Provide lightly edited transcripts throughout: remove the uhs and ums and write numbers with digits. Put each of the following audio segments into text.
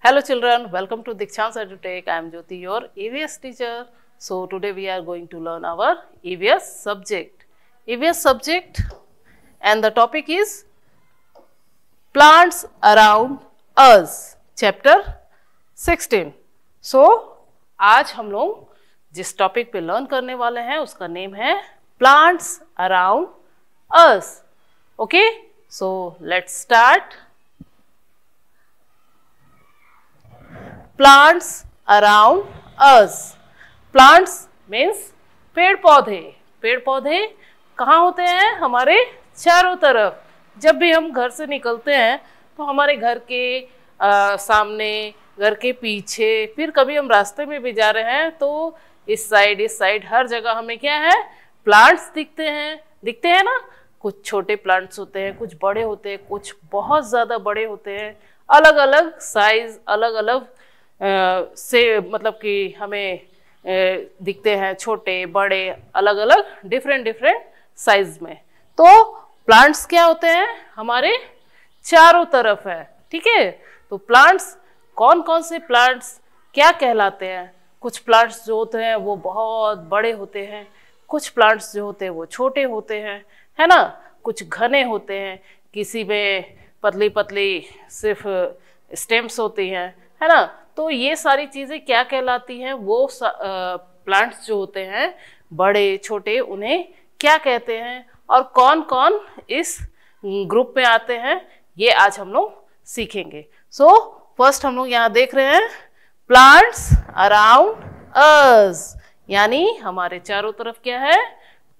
Hello children, welcome to Dikshant's EduTech. I am Jyoti, your EVS teacher. So today we are going to learn our EVS subject. EVS subject and the topic is Plants Around Us, Chapter 16. So आज हम लोग जिस topic पे learn करने वाले हैं उसका name है Plants Around Us. Okay, so let's start. Plants around us. Plants means पेड़ पौधे. पेड़ पौधे कहाँ होते हैं? हमारे चारों तरफ. जब भी हम घर से निकलते हैं तो हमारे घर के सामने, घर के पीछे, फिर कभी हम रास्ते में भी जा रहे हैं तो इस साइड हर जगह हमें क्या है? प्लांट्स दिखते हैं ना. कुछ छोटे प्लांट्स होते हैं, कुछ बड़े होते हैं, कुछ बहुत ज़्यादा बड़े होते हैं. अलग अलग साइज, अलग अलग से मतलब कि हमें दिखते हैं, छोटे बड़े, अलग अलग डिफरेंट साइज में. तो प्लांट्स क्या होते हैं? हमारे चारों तरफ है. ठीक है. तो प्लांट्स कौन कौन से प्लांट्स क्या कहलाते हैं? कुछ प्लांट्स जो होते हैं वो बहुत बड़े होते हैं, कुछ प्लांट्स जो होते हैं वो छोटे होते हैं, है ना. कुछ घने होते हैं, किसी में पतली पतली सिर्फ स्टेम्स होती हैं, है ना. तो ये सारी चीज़ें क्या कहलाती हैं? वो प्लांट्स जो होते हैं बड़े छोटे, उन्हें क्या कहते हैं और कौन कौन इस ग्रुप में आते हैं, ये आज हम लोग सीखेंगे. सो फर्स्ट हम लोग यहाँ देख रहे हैं प्लांट्स अराउंड अस, यानी हमारे चारों तरफ क्या है?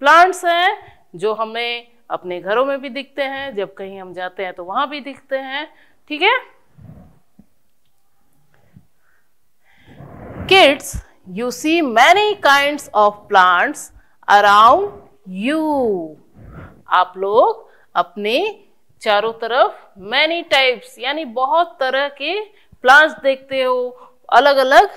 प्लांट्स हैं जो हमें अपने घरों में भी दिखते हैं, जब कहीं हम जाते हैं तो वहाँ भी दिखते हैं. ठीक है. Kids, you see many kinds of plants around you. आप लोग अपने चारों तरफ many types यानी बहुत तरह के प्लांट्स देखते हो, अलग अलग.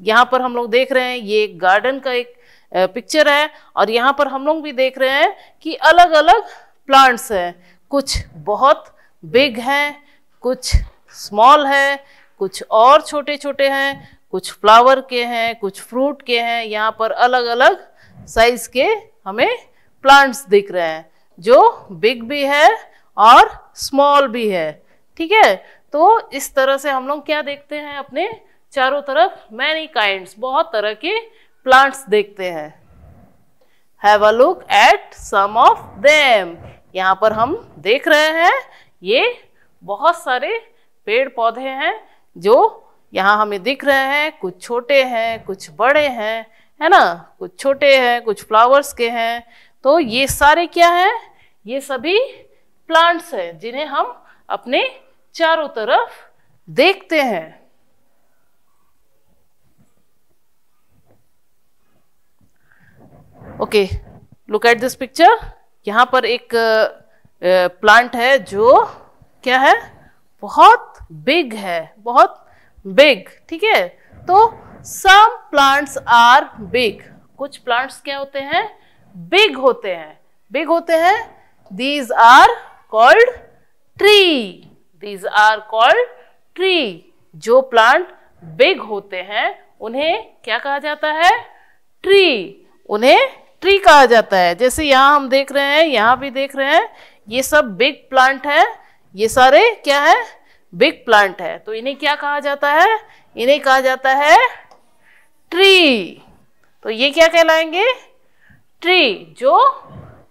यहाँ पर हम लोग देख रहे हैं ये गार्डन का एक पिक्चर है और यहाँ पर हम लोग भी देख रहे हैं कि अलग अलग प्लांट्स हैं. कुछ बहुत बिग हैं, कुछ स्मॉल है, कुछ और छोटे छोटे हैं, कुछ फ्लावर के हैं, कुछ फ्रूट के हैं. यहाँ पर अलग अलग साइज के हमें प्लांट्स दिख रहे हैं, जो बिग भी है और स्मॉल भी है. ठीक है. तो इस तरह से हम लोग क्या देखते हैं? अपने चारों तरफ मैनी काइंड्स, बहुत तरह के प्लांट्स देखते हैं. Have a look at some of them. यहाँ पर हम देख रहे हैं ये बहुत सारे पेड़ पौधे हैं जो यहाँ हमें दिख रहे हैं. कुछ छोटे हैं, कुछ बड़े हैं, है ना. कुछ छोटे हैं, कुछ फ्लावर्स के हैं. तो ये सारे क्या हैं? ये सभी प्लांट्स हैं जिन्हें हम अपने चारों तरफ देखते हैं. Okay, look at this picture. यहाँ पर एक प्लांट है जो क्या है? बहुत बिग है, बहुत बिग. ठीक है. तो सम प्लांट्स आर बिग. कुछ प्लांट्स क्या होते हैं? बिग होते हैं. बिग होते हैं. These are called tree. These are called tree. जो प्लांट बिग होते हैं उन्हें क्या कहा जाता है? ट्री. उन्हें ट्री कहा जाता है. जैसे यहाँ हम देख रहे हैं, यहाँ भी देख रहे हैं, ये सब बिग प्लांट है. ये सारे क्या है? बिग प्लांट है. तो इन्हें क्या कहा जाता है? इन्हें कहा जाता है ट्री. तो ये क्या कहलाएंगे? ट्री. जो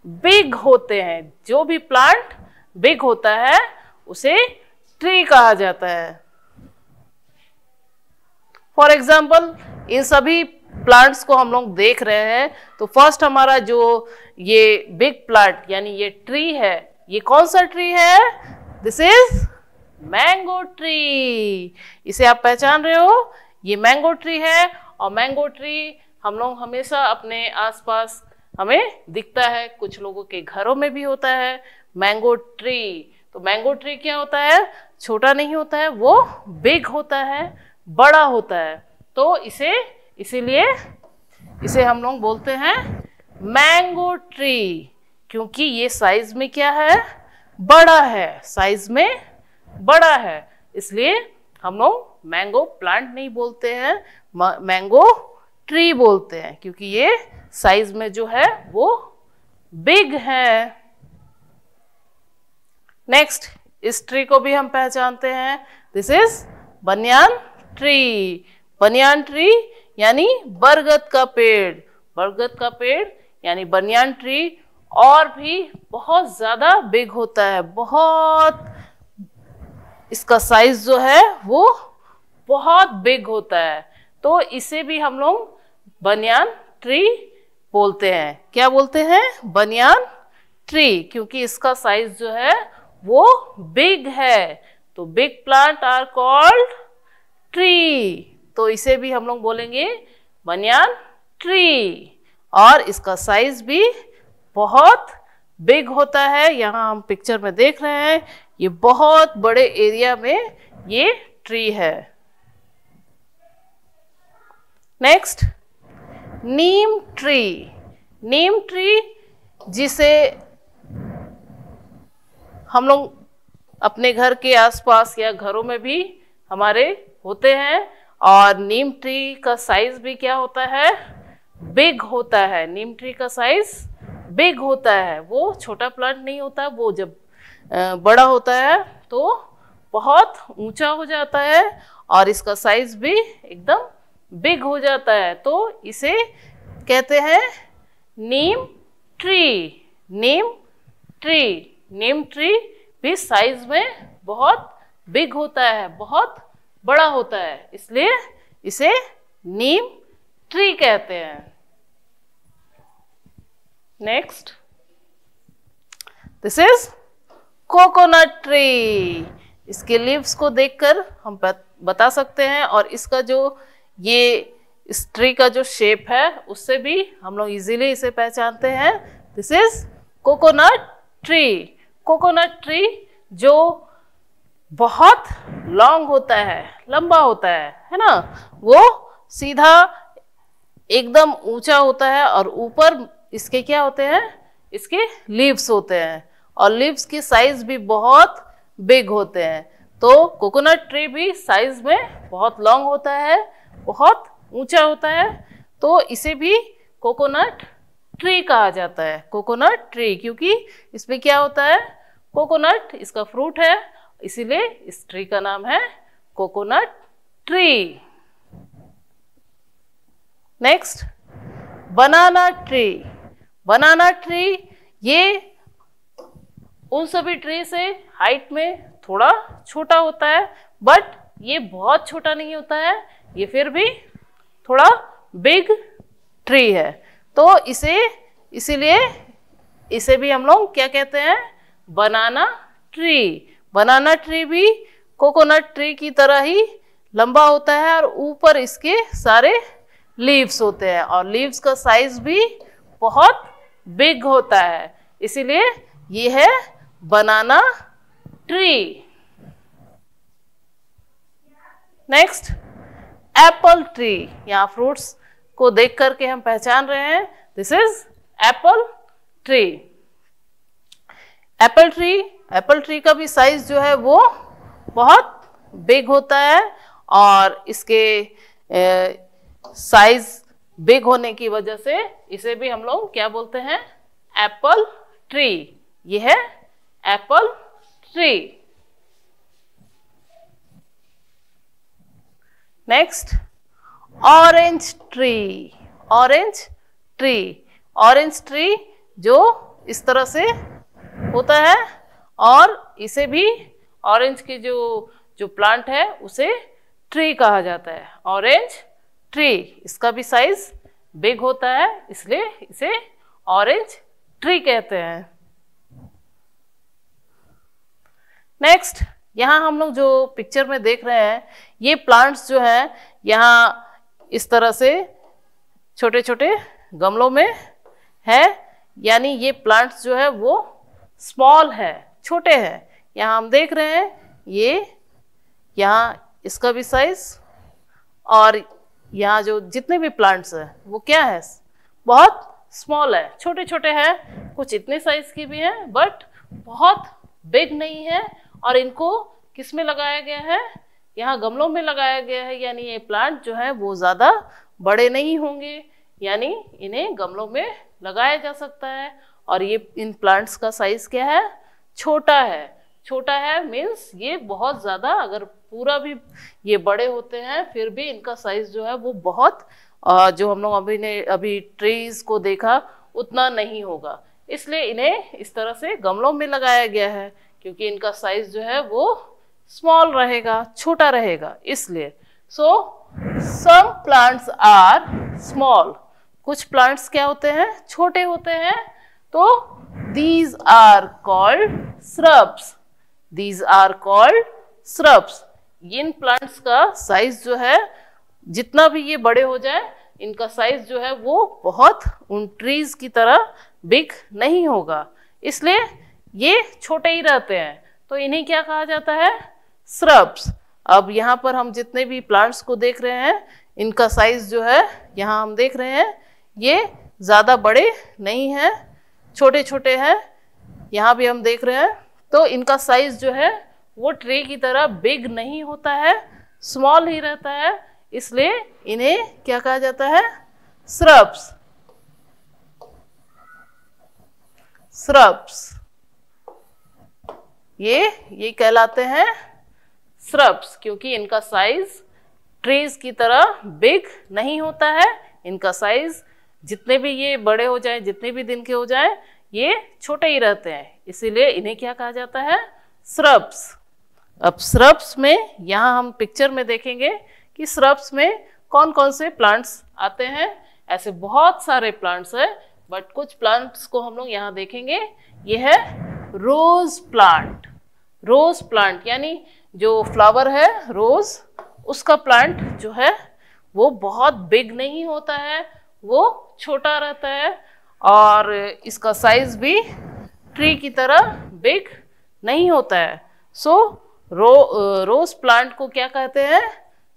बिग होते हैं, जो भी प्लांट बिग होता है उसे ट्री कहा जाता है. फॉर एग्जाम्पल इन सभी प्लांट्स को हम लोग देख रहे हैं. तो फर्स्ट हमारा जो ये बिग प्लांट यानी ये ट्री है, ये कौन सा ट्री है? This is mango tree. इसे आप पहचान रहे हो? ये मैंगो ट्री है. और मैंगो ट्री हम लोग हमेशा अपने आसपास हमें दिखता है. कुछ लोगों के घरों में भी होता है मैंगो ट्री. तो मैंगो ट्री क्या होता है? छोटा नहीं होता है, वो बिग होता है, बड़ा होता है. तो इसीलिए इसे हम लोग बोलते हैं मैंगो ट्री, क्योंकि ये साइज में क्या है? बड़ा है. साइज में बड़ा है, इसलिए हम लोग मैंगो प्लांट नहीं बोलते हैं, मैंगो ट्री बोलते हैं, क्योंकि ये साइज में जो है वो बिग है। नेक्स्ट, इस ट्री को भी हम पहचानते हैं, this is banyan tree. Banyan tree यानी बरगद का पेड़, बरगद का पेड़ यानी बनियान ट्री और भी बहुत ज्यादा बिग होता है, बहुत इसका साइज जो है वो बहुत बिग होता है, तो इसे भी हम लोग बनियान ट्री बोलते हैं। क्या बोलते हैं? बनियान ट्री, क्योंकि इसका साइज जो है वो बिग है। तो big plant are called tree, तो इसे भी हम लोग बोलेंगे बनियान ट्री, और इसका साइज भी बहुत बिग होता है। यहाँ हम पिक्चर में देख रहे हैं, ये बहुत बड़े एरिया में ये ट्री है। नेक्स्ट, नीम ट्री। नीम ट्री जिसे हम लोग अपने घर के आसपास या घरों में भी हमारे होते हैं, और नीम ट्री का साइज भी क्या होता है? बिग होता है। नीम ट्री का साइज बिग होता है, वो छोटा प्लांट नहीं होता, वो जब बड़ा होता है तो बहुत ऊंचा हो जाता है और इसका साइज भी एकदम बिग हो जाता है, तो इसे कहते हैं नीम ट्री। नीम ट्री, नीम ट्री भी साइज में बहुत बिग होता है, बहुत बड़ा होता है, इसलिए इसे नीम ट्री कहते हैं। Next, this is coconut tree. इसके लीव्स को देखकर हम बता सकते हैं, और इसका जो ये इस ट्री का जो शेप है उससे भी हम लोग इजीली इसे पहचानते हैं, this is coconut tree. Coconut tree जो बहुत लॉन्ग होता है, लंबा होता है ना, वो सीधा एकदम ऊंचा होता है, और ऊपर इसके क्या होते हैं? इसके लीव्स होते हैं, और लीव्स की साइज भी बहुत बिग होते हैं। तो कोकोनट ट्री भी साइज में बहुत लॉन्ग होता है, बहुत ऊंचा होता है, तो इसे भी कोकोनट ट्री कहा जाता है। कोकोनट ट्री, क्योंकि इसमें क्या होता है? कोकोनट इसका फ्रूट है, इसीलिए इस ट्री का नाम है कोकोनट ट्री। नेक्स्ट, बनाना ट्री। बनाना ट्री ये उन सभी ट्री से हाइट में थोड़ा छोटा होता है, बट ये बहुत छोटा नहीं होता है, ये फिर भी थोड़ा बिग ट्री है, तो इसीलिए इसे भी हम लोग क्या कहते हैं? बनाना ट्री। बनाना ट्री भी कोकोनट ट्री की तरह ही लंबा होता है, और ऊपर इसके सारे लीव्स होते हैं, और लीव्स का साइज भी बहुत बिग होता है, इसीलिए ये है बनाना ट्री। Next, Apple tree. यहाँ फ्रूट्स को देख करके हम पहचान रहे हैं, this is Apple tree. Apple tree, Apple tree का भी साइज जो है वो बहुत बिग होता है, और इसके साइज बिग होने की वजह से इसे भी हम लोग क्या बोलते हैं? Apple tree. ये है Apple tree. Next, orange tree. Orange tree, orange tree जो इस तरह से होता है, और इसे भी ऑरेंज की जो प्लांट है उसे ट्री कहा जाता है। ऑरेंज ट्री, इसका भी साइज बिग होता है, इसलिए इसे ऑरेंज ट्री कहते हैं। नेक्स्ट, यहाँ हम लोग जो पिक्चर में देख रहे हैं, ये प्लांट्स जो हैं यहाँ इस तरह से छोटे छोटे गमलों में है, यानी ये प्लांट्स जो है वो स्मॉल है, छोटे हैं। यहाँ हम देख रहे हैं ये, यहाँ इसका भी साइज, और यहाँ जो जितने भी प्लांट्स हैं वो क्या है? बहुत स्मॉल है, छोटे छोटे हैं, कुछ इतने साइज की भी हैं, बट बहुत बिग नहीं है। और इनको किस में लगाया गया है? यहाँ गमलों में लगाया गया है, यानी ये प्लांट जो है वो ज़्यादा बड़े नहीं होंगे, यानी इन्हें गमलों में लगाया जा सकता है। और ये इन प्लांट्स का साइज क्या है, छोटा है। छोटा है मीन्स ये बहुत ज़्यादा, अगर पूरा भी ये बड़े होते हैं फिर भी इनका साइज जो है वो बहुत जो हम लोग अभी ट्रीज को देखा उतना नहीं होगा। इसलिए इन्हें इस तरह से गमलों में लगाया गया है, क्योंकि इनका साइज जो है वो स्मॉल रहेगा, छोटा रहेगा इसलिए। सो सम प्लांट्स आर स्मॉल, कुछ प्लांट्स क्या होते हैं, छोटे होते हैं। तो these are called shrubs, these are called shrubs। In plants का साइज जो है जितना भी ये बड़े हो जाए, इनका साइज जो है वो बहुत उन ट्रीज की तरह बिग नहीं होगा, इसलिए ये छोटे ही रहते हैं। तो इन्हें क्या कहा जाता है, shrubs। अब यहाँ पर हम जितने भी प्लांट्स को देख रहे हैं, इनका साइज जो है यहाँ हम देख रहे हैं ये ज़्यादा बड़े नहीं हैं, छोटे छोटे हैं। यहाँ भी हम देख रहे हैं, तो इनका साइज जो है वो ट्री की तरह बिग नहीं होता है, स्मॉल ही रहता है, इसलिए इन्हें क्या कहा जाता है, shrubs। shrubs ये कहलाते हैं shrubs, क्योंकि इनका साइज ट्रीज की तरह बिग नहीं होता है। इनका साइज जितने भी ये बड़े हो जाए, जितने भी दिन के हो जाए, ये छोटे ही रहते हैं, इसीलिए इन्हें क्या कहा जाता है, shrubs। अब shrubs में यहाँ हम पिक्चर में देखेंगे कि shrubs में कौन कौन से प्लांट्स आते हैं। ऐसे बहुत सारे प्लांट्स हैं, बट कुछ प्लांट्स को हम लोग यहाँ देखेंगे। ये है रोज प्लांट। रोज प्लांट यानी जो फ्लावर है रोज, उसका प्लांट जो है वो बहुत बिग नहीं होता है, वो छोटा रहता है, और इसका साइज भी ट्री की तरह बिग नहीं होता है। सो रोज प्लांट को क्या कहते हैं,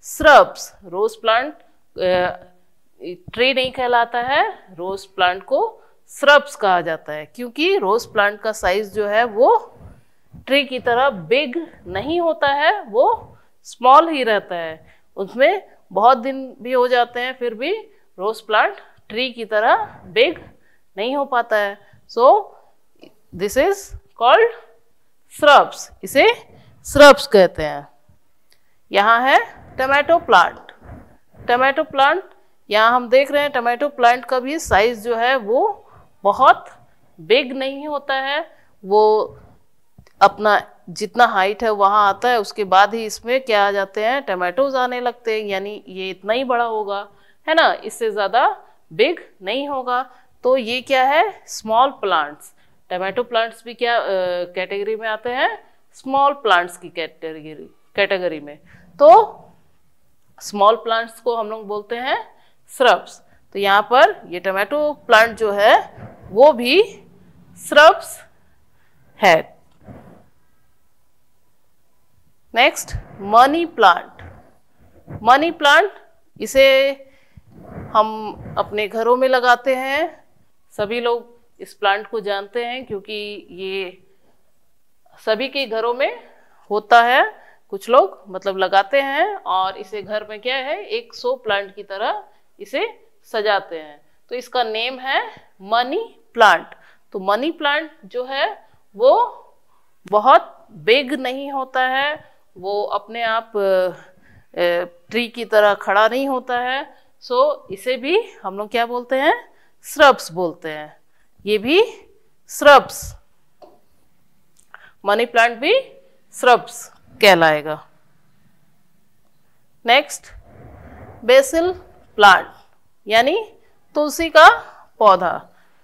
shrubs। रोज प्लांट ट्री नहीं कहलाता है, रोज प्लांट को shrubs कहा जाता है, क्योंकि रोज प्लांट का साइज जो है वो ट्री की तरह बिग नहीं होता है, वो स्मॉल ही रहता है। उसमें बहुत दिन भी हो जाते हैं फिर भी रोज प्लांट ट्री की तरह बिग नहीं हो पाता है। So this is called shrubs, इसे shrubs कहते हैं। यहाँ है टमाटो प्लांट। टमाटो प्लांट यहाँ हम देख रहे हैं, टमाटो प्लांट का भी साइज जो है वो बहुत बिग नहीं होता है, वो अपना जितना हाइट है वहाँ आता है, उसके बाद ही इसमें क्या आ जाते हैं, टमाटोज आने लगते हैं, यानी ये इतना ही बड़ा होगा, है ना, इससे ज़्यादा बिग नहीं होगा। तो ये क्या है, स्मॉल प्लांट्स। टमाटो प्लांट्स भी क्या कैटेगरी में आते हैं, स्मॉल प्लांट्स की कैटेगरी में। तो स्मॉल प्लांट्स को हम लोग बोलते हैं shrubs। तो यहाँ पर ये टमाटो प्लांट जो है वो भी shrubs है। Next money plant. Money plant इसे हम अपने घरों में लगाते हैं, सभी लोग इस प्लांट को जानते हैं क्योंकि ये सभी के घरों में होता है। कुछ लोग मतलब लगाते हैं और इसे घर में क्या है, एक शो प्लांट की तरह इसे सजाते हैं। तो इसका नेम है मनी प्लांट। तो मनी प्लांट जो है वो बहुत बिग नहीं होता है, वो अपने आप ट्री की तरह खड़ा नहीं होता है। सो इसे भी हम लोग क्या बोलते हैं, shrubs बोलते हैं। ये भी shrubs, मनी प्लांट भी shrubs कहलाएगा। नेक्स्ट बेसिल प्लांट यानी तुलसी का पौधा।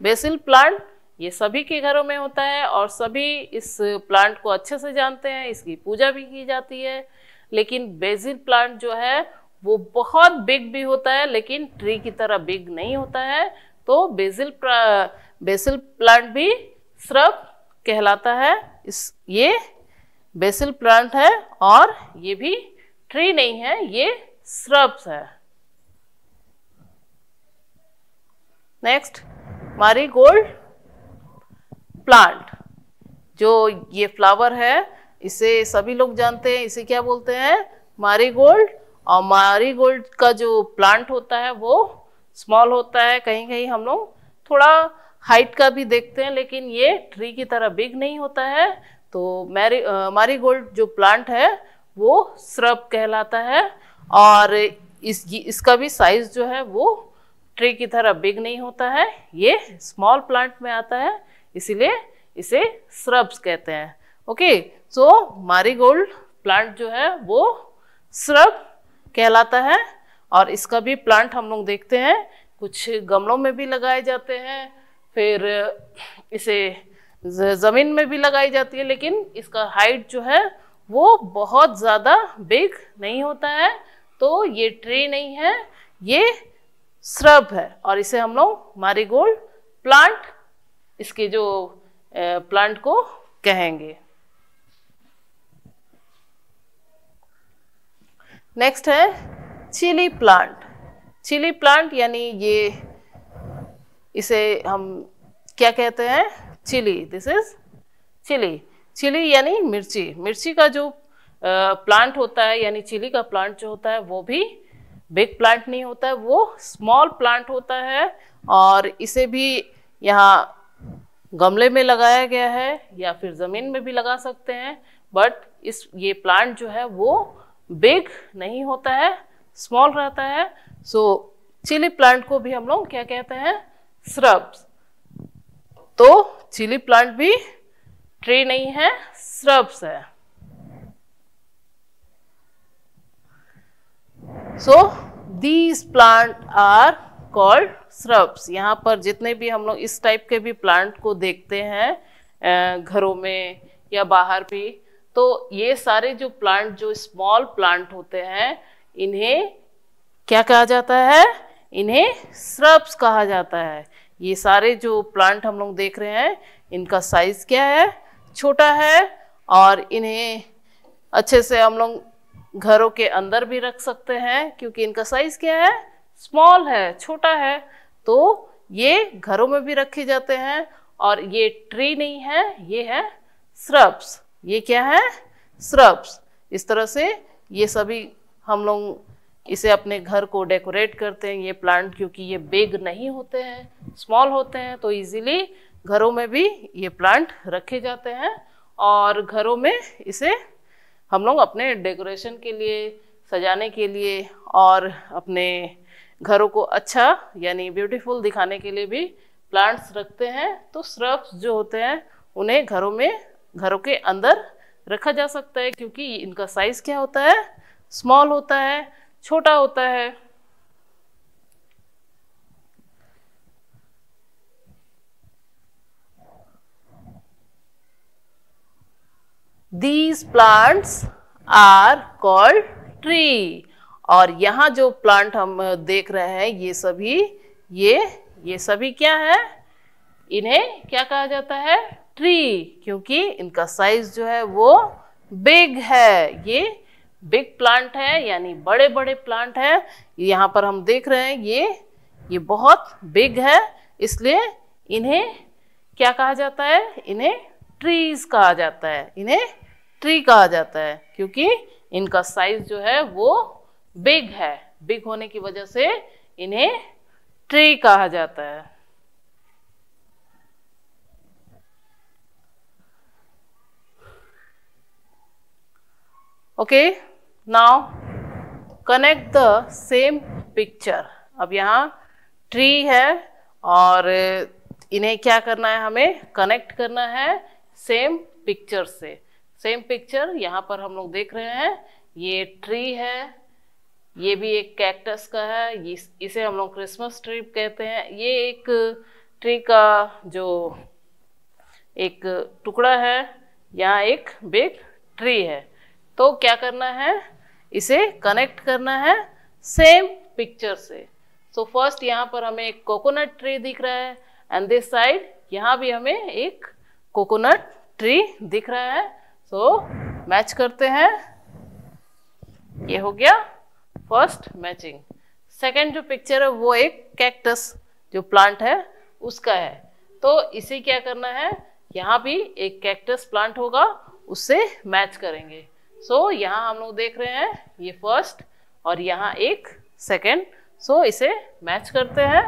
बेसिल प्लांट ये सभी के घरों में होता है और सभी इस प्लांट को अच्छे से जानते हैं, इसकी पूजा भी की जाती है। लेकिन बेसिल प्लांट जो है वो बहुत बिग भी होता है, लेकिन ट्री की तरह बिग नहीं होता है। तो बेसिल प्लांट भी श्रब कहलाता है। ये बेसिल प्लांट है और ये भी ट्री नहीं है, ये श्रब्स है। नेक्स्ट मैरीगोल्ड प्लांट, जो ये फ्लावर है इसे सभी लोग जानते हैं, इसे क्या बोलते हैं, मारीगोल्ड, और मारीगोल्ड का जो प्लांट होता है वो स्मॉल होता है, कहीं कहीं हम लोग थोड़ा हाइट का भी देखते हैं, लेकिन ये ट्री की तरह बिग नहीं होता है। तो मारीगोल्ड जो प्लांट है वो श्रब कहलाता है, और इसका भी साइज जो है वो ट्री की तरह बिग नहीं होता है, ये स्मॉल प्लांट में आता है, इसीलिए इसे श्रब्स कहते हैं। ओके, सो मारीगोल्ड प्लांट जो है वो श्रब कहलाता है, और इसका भी प्लांट हम लोग देखते हैं कुछ गमलों में भी लगाए जाते हैं, फिर इसे ज़मीन में भी लगाई जाती है, लेकिन इसका हाइट जो है वो बहुत ज़्यादा बिग नहीं होता है, तो ये ट्री नहीं है, ये श्रब है, और इसे हम लोग मारीगोल्ड प्लांट, इसके जो प्लांट को कहेंगे। नेक्स्ट है चिली प्लांट। चिली प्लांट यानी ये, इसे हम क्या कहते हैं, chilli, this is chilli. Chilli यानी मिर्ची। मिर्ची का जो प्लांट होता है, यानी चिली का प्लांट जो होता है वो भी बिग प्लांट नहीं होता है, वो स्मॉल प्लांट होता है, और इसे भी यहाँ गमले में लगाया गया है या फिर ज़मीन में भी लगा सकते हैं, बट ये प्लांट जो है वो बिग नहीं होता है, स्मॉल रहता है। सो चिली प्लांट को भी हम लोग क्या कहते हैं, श्रब्स। तो चिली प्लांट भी ट्री नहीं है, श्रब्स है। So these plant are called shrubs. यहाँ पर जितने भी हम लोग इस टाइप के भी प्लांट को देखते हैं घरों में या बाहर भी, तो ये सारे जो प्लांट, जो स्मॉल प्लांट होते हैं, इन्हें क्या कहा जाता है, इन्हें श्रब्स कहा जाता है। ये सारे जो प्लांट हम लोग देख रहे हैं, इनका साइज क्या है, छोटा है, और इन्हें अच्छे से हम लोग घरों के अंदर भी रख सकते हैं, क्योंकि इनका साइज क्या है, स्मॉल है, छोटा है, तो ये घरों में भी रखे जाते हैं, और ये ट्री नहीं है, ये है श्रब्स। ये क्या है, श्रब्स। इस तरह से ये सभी हम लोग इसे अपने घर को डेकोरेट करते हैं, ये प्लांट, क्योंकि ये बिग नहीं होते हैं, स्मॉल होते हैं, तो इजीली घरों में भी ये प्लांट रखे जाते हैं, और घरों में इसे हम लोग अपने डेकोरेशन के लिए, सजाने के लिए, और अपने घरों को अच्छा यानी ब्यूटीफुल दिखाने के लिए भी प्लांट्स रखते हैं। तो श्रब्स जो होते हैं उन्हें घरों के अंदर रखा जा सकता है, क्योंकि इनका साइज क्या होता है, स्मॉल होता है, छोटा होता है। These plants are called tree। और यहाँ जो प्लांट हम देख रहे हैं, ये सभी क्या है, इन्हें क्या कहा जाता है, ट्री, क्योंकि इनका साइज जो है वो बिग है। ये बिग प्लांट है, यानी बड़े बड़े प्लांट है। यहाँ पर हम देख रहे हैं ये बहुत बिग है, इसलिए इन्हें क्या कहा जाता है, इन्हें ट्रीज कहा जाता है, इन्हें ट्री कहा जाता है, क्योंकि इनका साइज जो है वो बिग है। बिग होने की वजह से इन्हें ट्री कहा जाता है। Okay, now connect the same picture. अब यहाँ ट्री है, और इन्हें क्या करना है, हमें कनेक्ट करना है सेम पिक्चर से। सेम पिक्चर यहाँ पर हम लोग देख रहे हैं, ये ट्री है, ये भी एक कैक्टस का है, इसे हम लोग क्रिसमस ट्री कहते हैं। ये एक ट्री का जो एक टुकड़ा है, यहाँ एक बिग ट्री है। तो क्या करना है, इसे कनेक्ट करना है सेम पिक्चर से। सो फर्स्ट यहाँ पर हमें एक कोकोनट ट्री दिख रहा है, एंड दिस साइड यहाँ भी हमें एक कोकोनट ट्री दिख रहा है। सो मैच करते हैं, ये हो गया फर्स्ट मैचिंग। सेकंड जो पिक्चर है वो एक कैक्टस जो प्लांट है उसका है, तो इसे क्या करना है, यहाँ भी एक कैक्टस प्लांट होगा, उससे मैच करेंगे। सो यहाँ हम लोग देख रहे हैं ये फर्स्ट और यहाँ एक सेकेंड, सो इसे मैच करते हैं।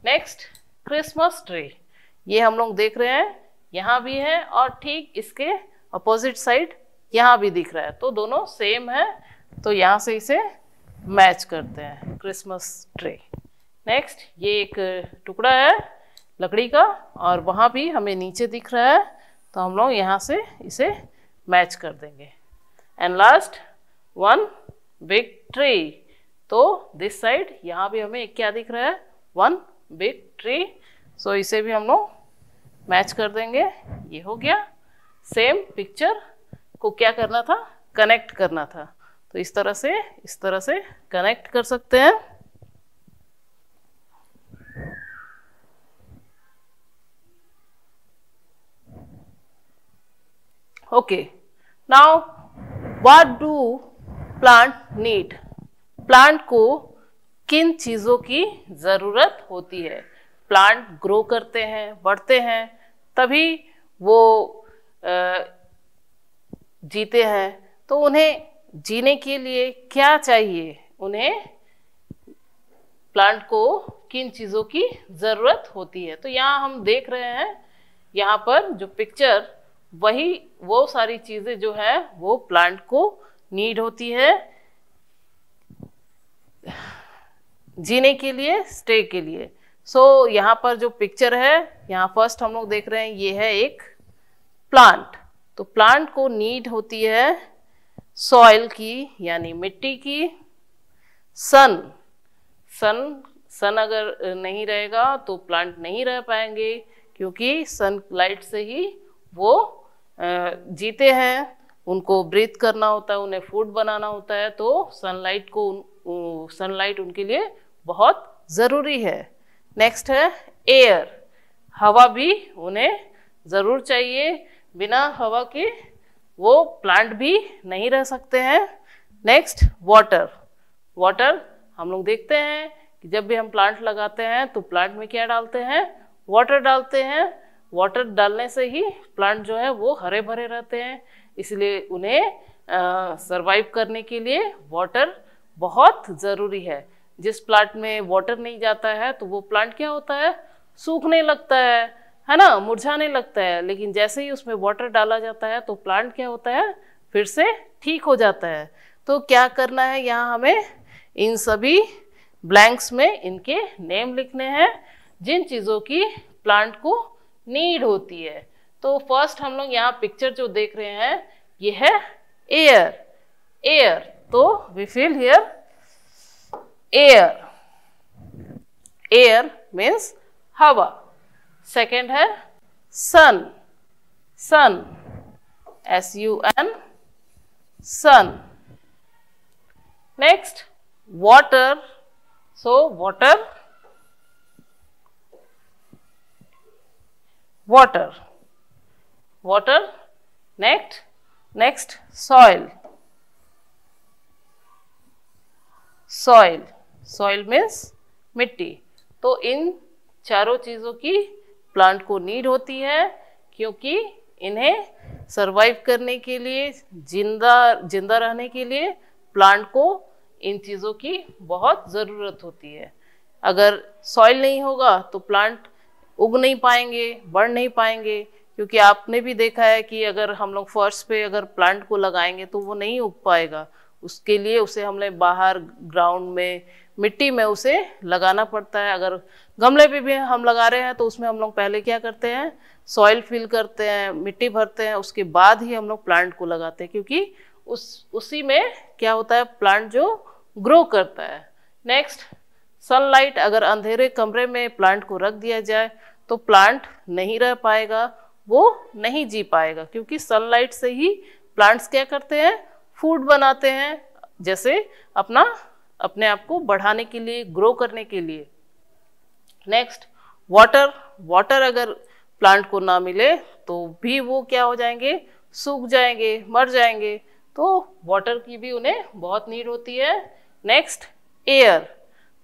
नेक्स्ट क्रिसमस ट्री, ये हम लोग देख रहे हैं यहाँ भी है और ठीक इसके अपोजिट साइड यहाँ भी दिख रहा है, तो दोनों सेम है, तो यहाँ से इसे मैच करते हैं क्रिसमस ट्री। नेक्स्ट ये एक टुकड़ा है लकड़ी का और वहाँ भी हमें नीचे दिख रहा है, तो हम लोग यहाँ से इसे मैच कर देंगे। And last one big tree, तो दिस साइड यहाँ भी हमें एक क्या दिख रहा है, वन बिग ट्री, सो इसे भी हम लोग मैच कर देंगे। ये हो गया। सेम पिक्चर को क्या करना था, कनेक्ट करना था, तो इस तरह से कनेक्ट कर सकते हैं। Okay, now what do plant need, plant को किन चीज़ों की ज़रूरत होती है। प्लांट ग्रो करते हैं, बढ़ते हैं, तभी वो जीते हैं, तो उन्हें जीने के लिए क्या चाहिए, उन्हें प्लांट को किन चीज़ों की ज़रूरत होती है। तो यहाँ हम देख रहे हैं, यहाँ पर जो पिक्चर वही वो सारी चीज़ें जो है वो प्लांट को नीड होती है जीने के लिए, स्टे के लिए। सो यहाँ पर जो पिक्चर है, यहाँ फर्स्ट हम लोग देख रहे हैं ये है एक प्लांट, तो प्लांट को नीड होती है सॉइल की यानी मिट्टी की, सन अगर नहीं रहेगा तो प्लांट नहीं रह पाएंगे, क्योंकि सनलाइट से ही वो जीते हैं, उनको ब्रीथ करना होता है, उन्हें फूड बनाना होता है, तो सनलाइट उनके लिए बहुत ज़रूरी है। नेक्स्ट है एयर, हवा भी उन्हें ज़रूर चाहिए, बिना हवा के वो प्लांट भी नहीं रह सकते हैं। नेक्स्ट वाटर हम लोग देखते हैं कि जब भी हम प्लांट लगाते हैं तो प्लांट में क्या डालते हैं, वाटर डालते हैं। वाटर डालने से ही प्लांट जो है वो हरे भरे रहते हैं, इसलिए उन्हें सरवाइव करने के लिए वाटर बहुत ज़रूरी है। जिस प्लांट में वाटर नहीं जाता है तो वो प्लांट क्या होता है, सूखने लगता है ना, मुरझाने लगता है। लेकिन जैसे ही उसमें वाटर डाला जाता है तो प्लांट क्या होता है, फिर से ठीक हो जाता है। तो क्या करना है, यहाँ हमें इन सभी ब्लैंक्स में इनके नेम लिखने हैं जिन चीज़ों की प्लांट को नीड होती है। तो फर्स्ट हम लोग यहाँ पिक्चर जो देख रहे हैं ये है एयर, तो we feel here air means हवा। सेकेंड है sun, SUN, sun. Next water, so water. Next soil means मिट्टी। तो इन चारों चीज़ों की प्लांट को नीड होती है, क्योंकि इन्हें सरवाइव करने के लिए, जिंदा रहने के लिए प्लांट को इन चीज़ों की बहुत ज़रूरत होती है। अगर सॉइल नहीं होगा तो प्लांट उग नहीं पाएंगे, बढ़ नहीं पाएंगे, क्योंकि आपने भी देखा है कि अगर हम लोग फर्श पे अगर प्लांट को लगाएंगे तो वो नहीं उग पाएगा। उसके लिए उसे हमने बाहर ग्राउंड में, मिट्टी में उसे लगाना पड़ता है। अगर गमले पे भी हम लगा रहे हैं तो उसमें हम लोग पहले क्या करते हैं, सॉइल फिल करते हैं, मिट्टी भरते हैं, उसके बाद ही हम लोग प्लांट को लगाते हैं, क्योंकि उसी में क्या होता है, प्लांट जो ग्रो करता है। नेक्स्ट सनलाइट, अगर अंधेरे कमरे में प्लांट को रख दिया जाए तो प्लांट नहीं रह पाएगा, वो नहीं जी पाएगा, क्योंकि सनलाइट से ही प्लांट्स क्या करते हैं, फूड बनाते हैं, जैसे अपने आप को बढ़ाने के लिए, ग्रो करने के लिए। नेक्स्ट वाटर अगर प्लांट को ना मिले तो भी वो क्या हो जाएंगे, सूख जाएंगे, मर जाएंगे, तो वाटर की भी उन्हें बहुत नीड होती है। नेक्स्ट एयर,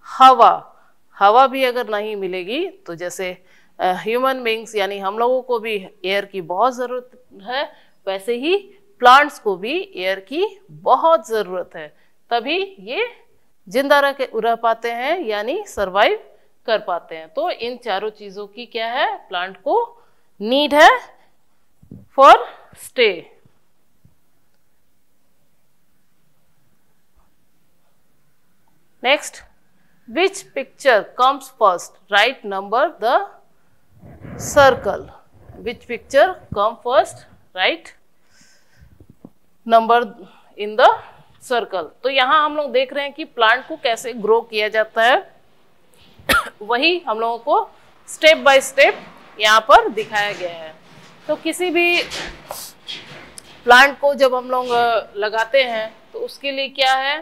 हवा भी अगर नहीं मिलेगी तो जैसे ह्यूमन बींग्स यानी हम लोगों को भी एयर की बहुत ज़रूरत है, वैसे ही प्लांट्स को भी एयर की बहुत ज़रूरत है, तभी ये जिंदा रह पाते हैं यानी सरवाइव कर पाते हैं। तो इन चारों चीज़ों की क्या है, प्लांट को नीड है for stay. Next, which picture comes first? Write number the circle. Which picture come first? Write number in the circle. तो यहाँ हम लोग देख रहे हैं कि प्लांट को कैसे ग्रो किया जाता है, वही हम लोगों को स्टेप बाय स्टेप यहाँ पर दिखाया गया है। तो किसी भी प्लांट को जब हम लोग लगाते हैं तो उसके लिए क्या है,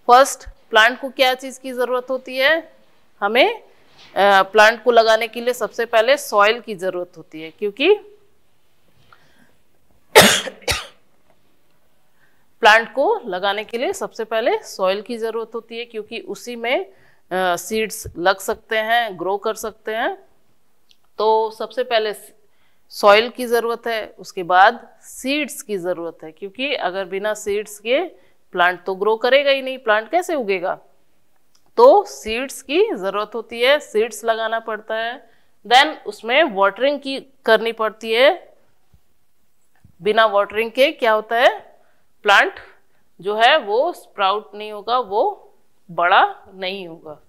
फर्स्ट प्लांट को क्या चीज़ की ज़रूरत होती है, हमें प्लांट को लगाने के लिए सबसे पहले सॉइल की ज़रूरत होती है, क्योंकि प्लांट को लगाने के लिए सबसे पहले सॉइल की ज़रूरत होती है, क्योंकि उसी में सीड्स लग सकते हैं, ग्रो कर सकते हैं। तो सबसे पहले सॉइल की ज़रूरत है, उसके बाद सीड्स की ज़रूरत है, क्योंकि अगर बिना सीड्स के प्लांट तो ग्रो करेगा ही नहीं, प्लांट कैसे उगेगा। तो सीड्स की ज़रूरत होती है, सीड्स लगाना पड़ता है। देन उसमें वाटरिंग की करनी पड़ती है। बिना वाटरिंग के क्या होता है, प्लांट जो है वो स्प्राउट नहीं होगा, वो बड़ा नहीं होगा।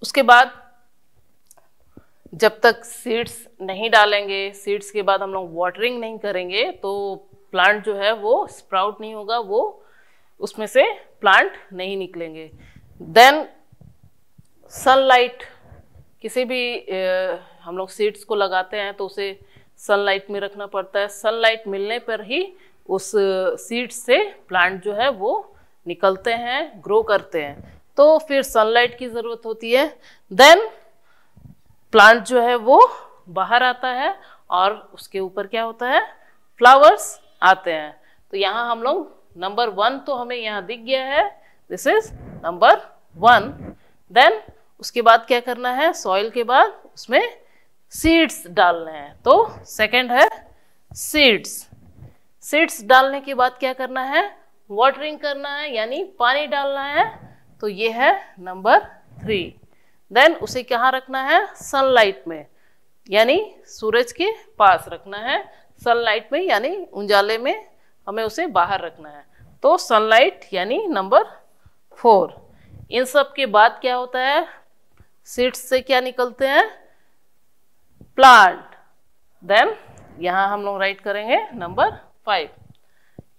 उसके बाद जब तक सीड्स नहीं डालेंगे, सीड्स के बाद हम लोग वाटरिंग नहीं करेंगे, तो प्लांट जो है वो स्प्राउट नहीं होगा, वो उसमें से प्लांट नहीं निकलेंगे। देन सनलाइट, किसी भी हम लोग सीड्स को लगाते हैं तो उसे सनलाइट में रखना पड़ता है। सनलाइट मिलने पर ही उस सीड्स से प्लांट जो है वो निकलते हैं, ग्रो करते हैं। तो फिर सनलाइट की ज़रूरत होती है। देन प्लांट जो है वो बाहर आता है और उसके ऊपर क्या होता है, फ्लावर्स आते हैं। तो यहाँ हम लोग नंबर 1 तो हमें यहाँ दिख गया है, दिस इज नंबर 1। देन उसके बाद क्या करना है, सॉइल के बाद उसमें सीड्स डालने हैं। तो सेकंड है सीड्स। सीड्स डालने के बाद क्या करना है, वाटरिंग करना है, यानी पानी डालना है। तो ये है नंबर 3। देन उसे कहाँ रखना है, सनलाइट में, यानी सूरज के पास रखना है। सनलाइट में यानी उजाले में हमें उसे बाहर रखना है। तो सनलाइट यानी नंबर 4। इन सब के बाद क्या होता है, सीड्स से क्या निकलते हैं, प्लांट। देन यहाँ हम लोग राइट करेंगे नंबर 5,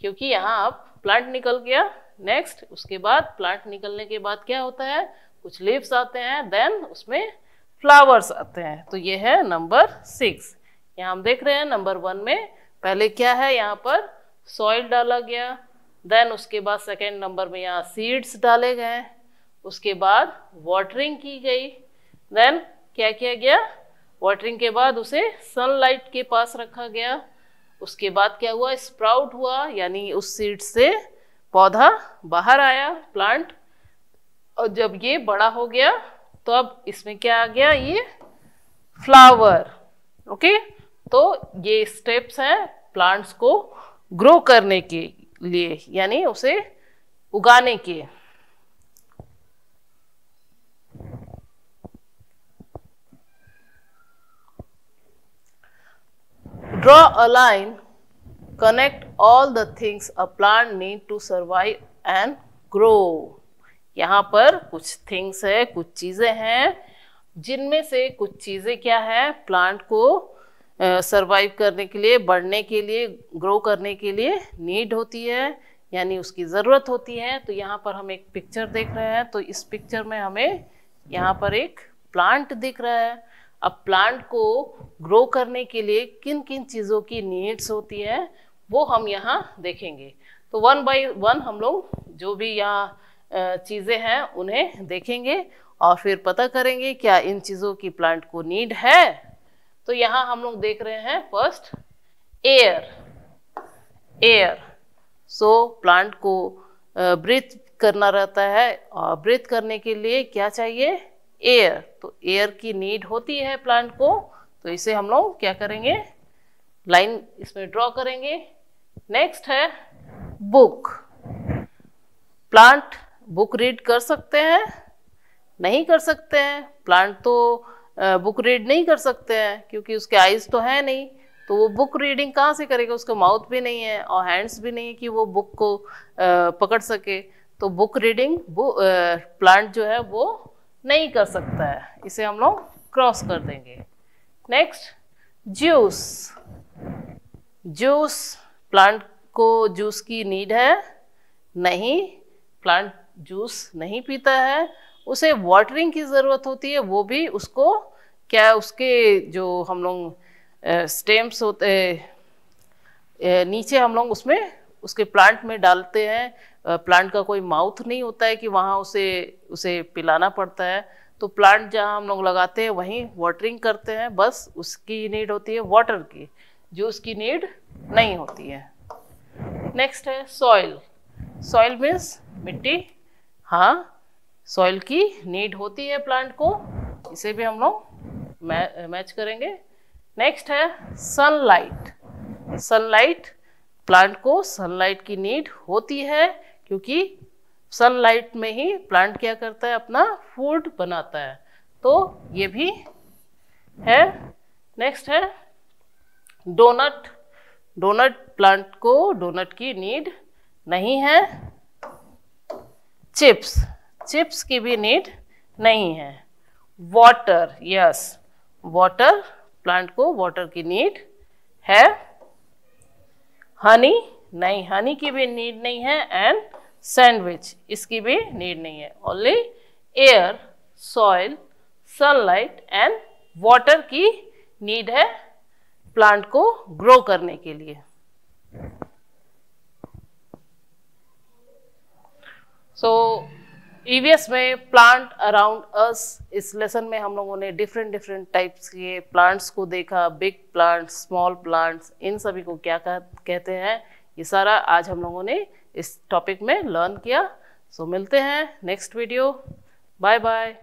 क्योंकि यहाँ अब प्लांट निकल गया। नेक्स्ट उसके बाद प्लांट निकलने के बाद क्या होता है, कुछ लीव्स आते हैं, देन उसमें फ्लावर्स आते हैं। तो ये है नंबर 6। यहाँ हम देख रहे हैं नंबर 1 में पहले क्या है, यहाँ पर सॉइल डाला गया। देन उसके बाद सेकेंड नंबर में यहाँ सीड्स डाले गए। उसके बाद वाटरिंग की गई। देन क्या किया गया, वाटरिंग के बाद उसे सनलाइट के पास रखा गया। उसके बाद क्या हुआ, स्प्राउट हुआ, यानी उस सीड से पौधा बाहर आया, प्लांट। और जब ये बड़ा हो गया तो अब इसमें क्या आ गया, ये फ्लावर। ओके, तो ये स्टेप्स हैं प्लांट्स को ग्रो करने के लिए, यानी उसे उगाने के। Draw a line, connect all the things a plant need to survive and grow. यहाँ पर कुछ थिंग्स है, कुछ चीज़ें हैं, जिनमें से कुछ चीज़ें क्या है, प्लांट को सरवाइव करने के लिए, बढ़ने के लिए, ग्रो करने के लिए नीड होती है, यानी उसकी ज़रूरत होती है। तो यहाँ पर हम एक पिक्चर देख रहे हैं। तो इस पिक्चर में हमें यहाँ पर एक प्लांट दिख रहा है। अब प्लांट को ग्रो करने के लिए किन किन चीज़ों की नीड्स होती है वो हम यहाँ देखेंगे। तो 1 बाय 1 हम लोग जो भी यहाँ चीज़ें हैं उन्हें देखेंगे और फिर पता करेंगे क्या इन चीज़ों की प्लांट को नीड है। तो यहाँ हम लोग देख रहे हैं फर्स्ट एयर। एयर। सो प्लांट को ब्रीथ करना रहता है, और ब्रीथ करने के लिए क्या चाहिए? एयर। तो एयर की नीड होती है प्लांट को, तो इसे हम लोग क्या करेंगे? लाइन इसमें ड्रॉ करेंगे। नेक्स्ट है बुक। प्लांट बुक रीड कर सकते हैं? नहीं कर सकते हैं। प्लांट तो बुक रीड नहीं कर सकते हैं क्योंकि उसके आईज तो है नहीं, तो वो बुक रीडिंग कहाँ से करेगा? उसका माउथ भी नहीं है और हैंड्स भी नहीं है कि वो बुक को पकड़ सके। तो बुक रीडिंग प्लांट जो है वो नहीं कर सकता है, इसे हम लोग क्रॉस कर देंगे। Next juice. जूस, प्लांट को जूस की नीड है? नहीं, प्लांट जूस नहीं पीता है, उसे वाटरिंग की ज़रूरत होती है। वो भी उसको क्या, उसके जो हम लोग स्टेम्स होते नीचे हम लोग उसमें उसके प्लांट में डालते हैं। प्लांट का कोई माउथ नहीं होता है कि वहाँ उसे पिलाना पड़ता है। तो प्लांट जहाँ हम लोग लगाते हैं वहीं वाटरिंग करते हैं, बस उसकी नीड होती है वाटर की, जूस की नीड नहीं होती है। नेक्स्ट है सॉइल। सॉइल मीन्स मिट्टी। हाँ, सॉइल की नीड होती है प्लांट को, इसे भी हम लोग मैच करेंगे। नेक्स्ट है सनलाइट। सनलाइट, प्लांट को सनलाइट की नीड होती है क्योंकि सनलाइट में ही प्लांट क्या करता है? अपना फूड बनाता है, तो ये भी है। नेक्स्ट है डोनट। डोनट, प्लांट को डोनट की नीड नहीं है। चिप्स, चिप्स की भी नीड नहीं है। वाटर, यस, वाटर, प्लांट को वाटर की नीड है। हनी, नहीं, हनी की भी नीड नहीं है। एंड सैंडविच, इसकी भी नीड नहीं है। Only air, soil, sunlight and water की नीड है प्लांट को ग्रो करने के लिए। सो ईवीएस में प्लांट अराउंड अस, इस लेसन में हम लोगों ने डिफरेंट टाइप्स के प्लांट्स को देखा। बिग प्लांट्स, स्मॉल प्लांट्स, इन सभी को क्या कहते हैं, ये सारा आज हम लोगों ने इस टॉपिक में लर्न किया। सो मिलते हैं नेक्स्ट वीडियो। Bye bye.